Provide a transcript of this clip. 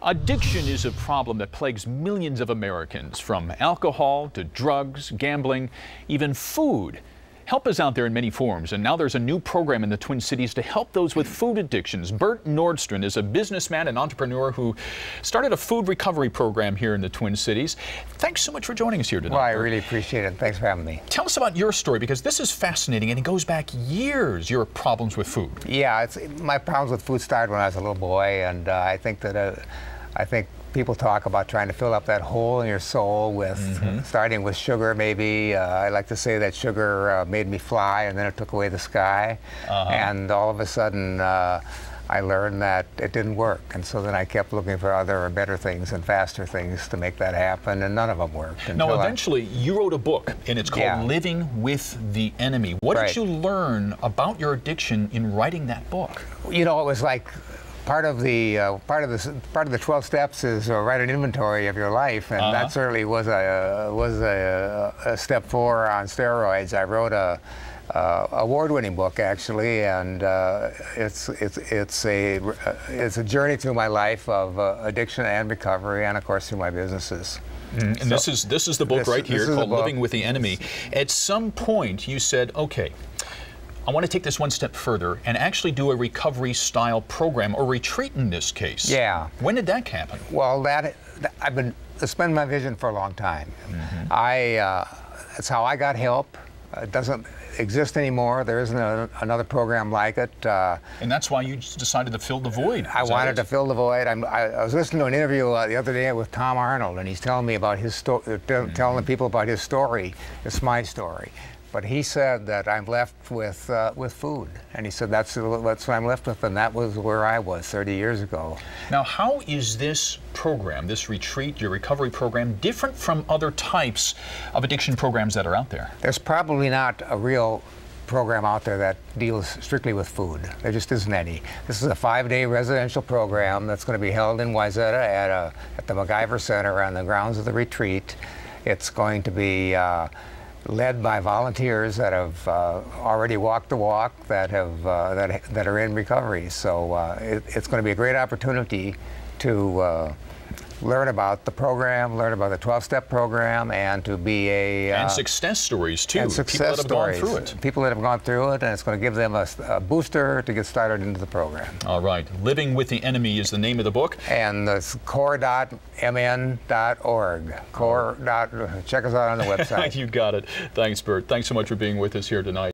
Addiction is a problem that plagues millions of Americans, from alcohol to drugs, gambling, even food. Help is out there in many forms, and now there's a new program in the Twin Cities to help those with food addictions. Burt Nordstrand is a businessman and entrepreneur who started a food recovery program here in the Twin Cities. Thanks so much for joining us here tonight. Well, I really appreciate it. Thanks for having me. Tell us about your story, because this is fascinating and it goes back years, your problems with food. Yeah, my problems with food started when I was a little boy, and I think people talk about trying to fill up that hole in your soul with starting with sugar, maybe. I like to say that sugar made me fly, and then it took away the sky. And all of a sudden, I learned that it didn't work. And so then I kept looking for other better things and faster things to make that happen, and none of them worked. Now, eventually, you wrote a book, and it's called Living with the Enemy. What did you learn about your addiction in writing that book? You know, it was like part of the 12 steps is write an inventory of your life, and that certainly was a step 4 on steroids. I wrote a award-winning book, actually, and it's a journey through my life of addiction and recovery, and of course through my businesses. And so this is the book right here called Living with the Enemy. At some point, you said, okay, I want to take this one step further and actually do a recovery-style program, or retreat in this case. Yeah. When did that happen? Well, it's been my vision for a long time. That's how I got help. It doesn't exist anymore. There isn't another program like it. And that's why you decided to fill the void. I wanted to fill the void. I was listening to an interview the other day with Tom Arnold, and he's telling me about his story, telling people about his story. It's my story. But he said that I'm left with food, and he said that's what I'm left with, and that was where I was 30 years ago. Now, how is this program, this retreat, your recovery program, different from other types of addiction programs that are out there? There's probably not a real program out there that deals strictly with food. There just isn't any. This is a 5-day residential program that's going to be held in Wayzata at the MacIver Center on the grounds of the retreat. It's going to be led by volunteers that have already walked the walk, that are in recovery. So it's going to be a great opportunity to learn about the program, learn about the 12-step program, and to be and success stories too. And success stories. People that have gone through it. People that have gone through it, and it's going to give them a booster to get started into the program. All right. Living with the Enemy is the name of the book. And it's core.mn.org. Check us out on the website. You got it. Thanks, Burt. Thanks so much for being with us here tonight.